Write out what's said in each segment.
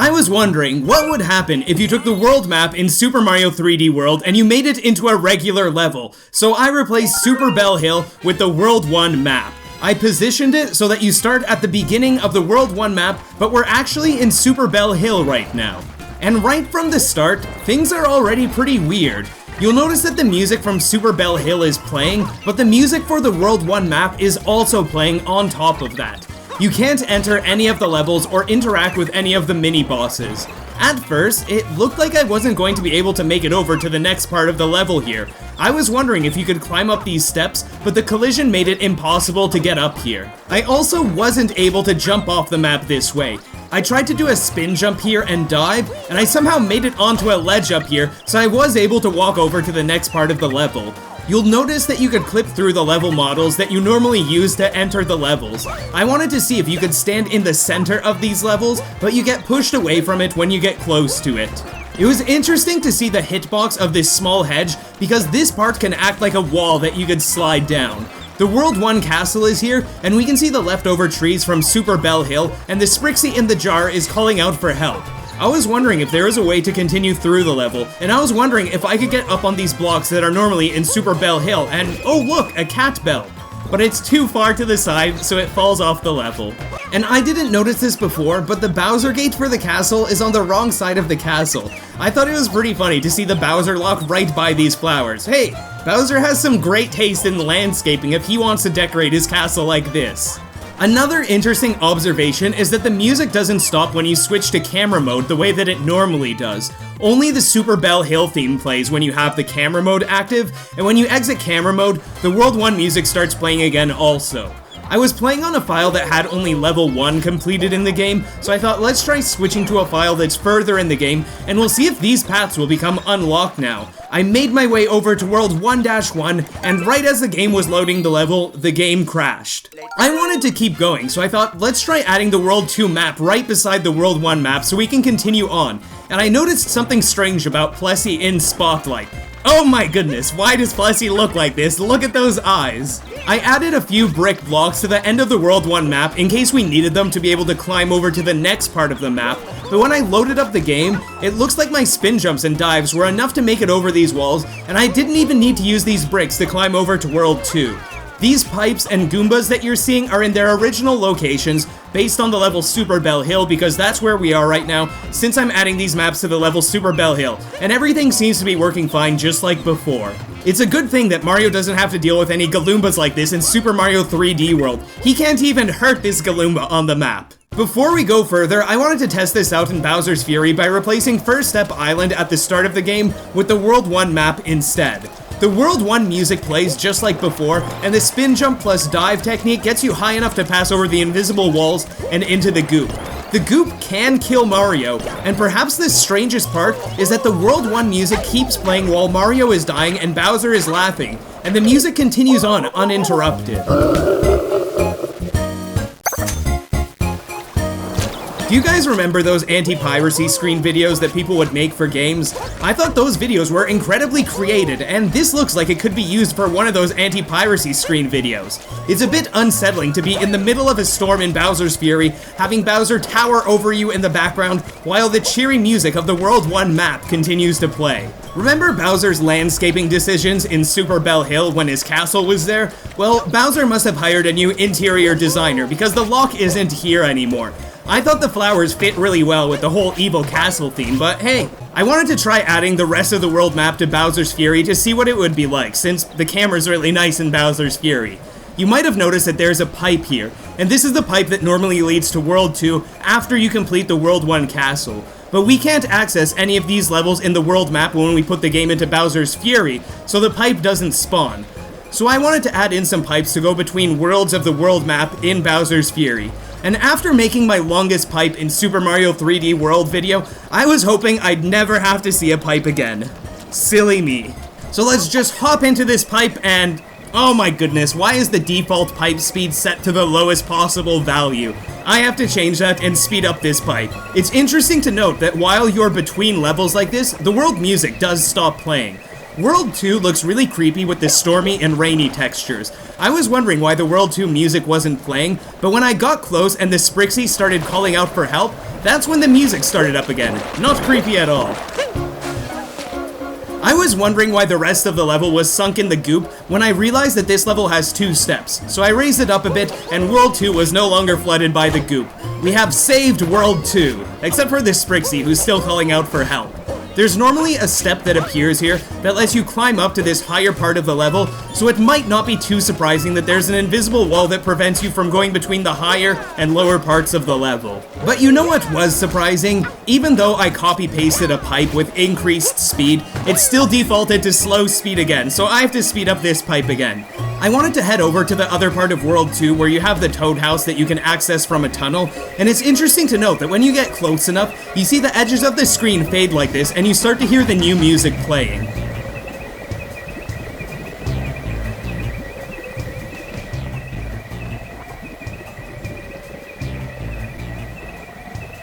I was wondering, what would happen if you took the world map in Super Mario 3D World and you made it into a regular level? So I replaced Super Bell Hill with the World 1 map. I positioned it so that you start at the beginning of the World 1 map, but we're actually in Super Bell Hill right now. And right from the start, things are already pretty weird. You'll notice that the music from Super Bell Hill is playing, but the music for the World 1 map is also playing on top of that. You can't enter any of the levels or interact with any of the mini-bosses. At first, it looked like I wasn't going to be able to make it over to the next part of the level here. I was wondering if you could climb up these steps, but the collision made it impossible to get up here. I also wasn't able to jump off the map this way. I tried to do a spin jump here and dive, and I somehow made it onto a ledge up here, so I was able to walk over to the next part of the level. You'll notice that you could clip through the level models that you normally use to enter the levels. I wanted to see if you could stand in the center of these levels, but you get pushed away from it when you get close to it. It was interesting to see the hitbox of this small hedge, because this part can act like a wall that you could slide down. The World 1 castle is here, and we can see the leftover trees from Super Bell Hill, and the Sprixie in the jar is calling out for help. I was wondering if there is a way to continue through the level, and I was wondering if I could get up on these blocks that are normally in Super Bell Hill, and oh look, a cat bell. But it's too far to the side, so it falls off the level. And I didn't notice this before, but the Bowser gate for the castle is on the wrong side of the castle. I thought it was pretty funny to see the Bowser lock right by these flowers. Hey, Bowser has some great taste in landscaping if he wants to decorate his castle like this. Another interesting observation is that the music doesn't stop when you switch to camera mode the way that it normally does. Only the Super Bell Hill theme plays when you have the camera mode active, and when you exit camera mode, the World 1 music starts playing again also. I was playing on a file that had only level 1 completed in the game, so I thought let's try switching to a file that's further in the game, and we'll see if these paths will become unlocked now. I made my way over to World 1-1, and right as the game was loading the level, the game crashed. I wanted to keep going, so I thought let's try adding the World 2 map right beside the World 1 map so we can continue on. And I noticed something strange about Plessy in Spotlight. Oh my goodness, why does Plessy look like this? Look at those eyes. I added a few brick blocks to the end of the World 1 map in case we needed them to be able to climb over to the next part of the map, but when I loaded up the game, it looks like my spin jumps and dives were enough to make it over these walls, and I didn't even need to use these bricks to climb over to World 2. These pipes and Goombas that you're seeing are in their original locations, based on the level Super Bell Hill, because that's where we are right now, since I'm adding these maps to the level Super Bell Hill, and everything seems to be working fine just like before. It's a good thing that Mario doesn't have to deal with any Galoombas like this in Super Mario 3D World. He can't even hurt this Galoomba on the map. Before we go further, I wanted to test this out in Bowser's Fury by replacing First Step Island at the start of the game with the World 1 map instead. The World 1 music plays just like before, and the spin jump plus dive technique gets you high enough to pass over the invisible walls and into the goop. The goop can kill Mario, and perhaps the strangest part is that the World 1 music keeps playing while Mario is dying and Bowser is laughing, and the music continues on uninterrupted. Do you guys remember those anti-piracy screen videos that people would make for games? I thought those videos were incredibly creative, and this looks like it could be used for one of those anti-piracy screen videos. It's a bit unsettling to be in the middle of a storm in Bowser's Fury, having Bowser tower over you in the background, while the cheery music of the World 1 map continues to play. Remember Bowser's landscaping decisions in Super Bell Hill when his castle was there? Well, Bowser must have hired a new interior designer because the lock isn't here anymore. I thought the flowers fit really well with the whole evil castle theme, but hey, I wanted to try adding the rest of the world map to Bowser's Fury to see what it would be like, since the camera's really nice in Bowser's Fury. You might have noticed that there's a pipe here, and this is the pipe that normally leads to World 2 after you complete the World 1 castle. But we can't access any of these levels in the world map when we put the game into Bowser's Fury, so the pipe doesn't spawn. So I wanted to add in some pipes to go between worlds of the world map in Bowser's Fury. And after making my longest pipe in Super Mario 3D World video, I was hoping I'd never have to see a pipe again. Silly me. So let's just hop into this pipe and... oh my goodness, why is the default pipe speed set to the lowest possible value? I have to change that and speed up this pipe. It's interesting to note that while you're between levels like this, the world music does stop playing. World 2 looks really creepy with the stormy and rainy textures. I was wondering why the World 2 music wasn't playing, but when I got close and the Sprixie started calling out for help, that's when the music started up again. Not creepy at all. I was wondering why the rest of the level was sunk in the goop when I realized that this level has 2 steps, so I raised it up a bit and World 2 was no longer flooded by the goop. We have saved World 2, except for this Sprixie who's still calling out for help. There's normally a step that appears here that lets you climb up to this higher part of the level, so it might not be too surprising that there's an invisible wall that prevents you from going between the higher and lower parts of the level. But you know what was surprising? Even though I copy-pasted a pipe with increased speed, it still defaulted to slow speed again, so I have to speed up this pipe again. I wanted to head over to the other part of World 2 where you have the Toad House that you can access from a tunnel, and it's interesting to note that when you get close enough, you see the edges of the screen fade like this, and you start to hear the new music playing.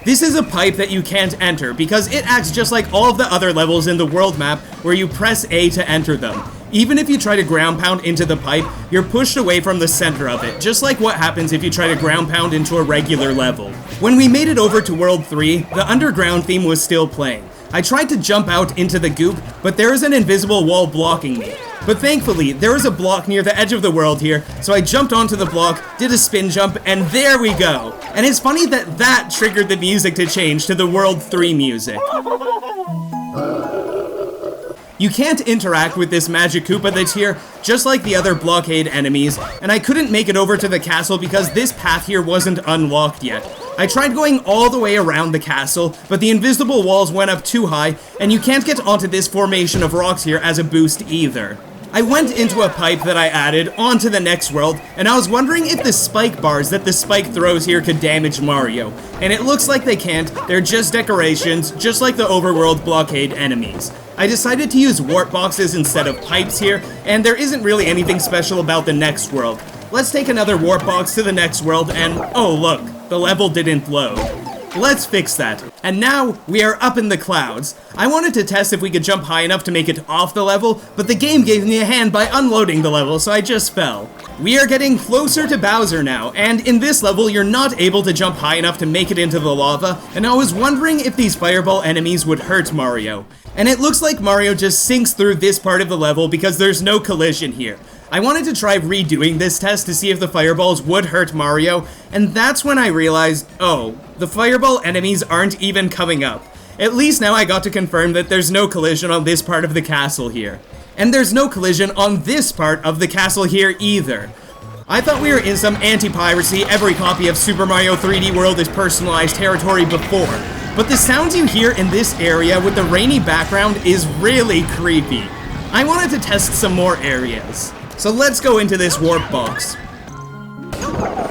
This is a pipe that you can't enter because it acts just like all of the other levels in the world map where you press A to enter them. Even if you try to ground pound into the pipe, you're pushed away from the center of it, just like what happens if you try to ground pound into a regular level. When we made it over to World 3, the underground theme was still playing. I tried to jump out into the goop, but there is an invisible wall blocking me. But thankfully, there was a block near the edge of the world here, so I jumped onto the block, did a spin jump, and there we go! And it's funny that that triggered the music to change to the World 3 music. You can't interact with this magic Koopa that's here, just like the other blockade enemies, and I couldn't make it over to the castle because this path here wasn't unlocked yet. I tried going all the way around the castle, but the invisible walls went up too high, and you can't get onto this formation of rocks here as a boost either. I went into a pipe that I added onto the next world, and I was wondering if the spike bars that the spike throws here could damage Mario. And it looks like they can't, they're just decorations, just like the overworld blockade enemies. I decided to use warp boxes instead of pipes here, and there isn't really anything special about the next world. Let's take another warp box to the next world and, oh look, the level didn't load. Let's fix that. And now, we are up in the clouds. I wanted to test if we could jump high enough to make it off the level, but the game gave me a hand by unloading the level, so I just fell. We are getting closer to Bowser now, and in this level, you're not able to jump high enough to make it into the lava, and I was wondering if these fireball enemies would hurt Mario. And it looks like Mario just sinks through this part of the level because there's no collision here. I wanted to try redoing this test to see if the fireballs would hurt Mario, and that's when I realized, oh, the fireball enemies aren't even coming up. At least now I got to confirm that there's no collision on this part of the castle here. And there's no collision on this part of the castle here either. I thought we were in some anti-piracy, every copy of Super Mario 3D World is personalized territory before, but the sounds you hear in this area with the rainy background is really creepy. I wanted to test some more areas. So let's go into this warp box.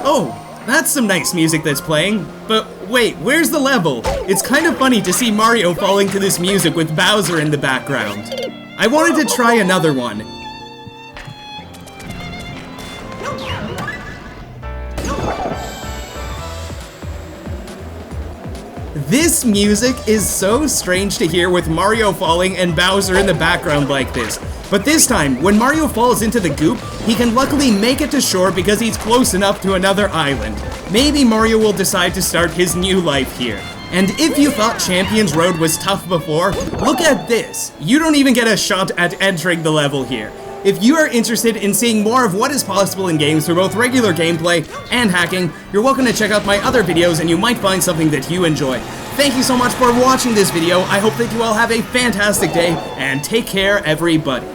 Oh, that's some nice music that's playing. But wait, where's the level? It's kind of funny to see Mario falling to this music with Bowser in the background. I wanted to try another one. This music is so strange to hear with Mario falling and Bowser in the background like this. But this time, when Mario falls into the goop, he can luckily make it to shore because he's close enough to another island. Maybe Mario will decide to start his new life here. And if you thought Champions Road was tough before, look at this. You don't even get a shot at entering the level here. If you are interested in seeing more of what is possible in games through both regular gameplay and hacking, you're welcome to check out my other videos and you might find something that you enjoy. Thank you so much for watching this video. I hope that you all have a fantastic day and take care, everybody.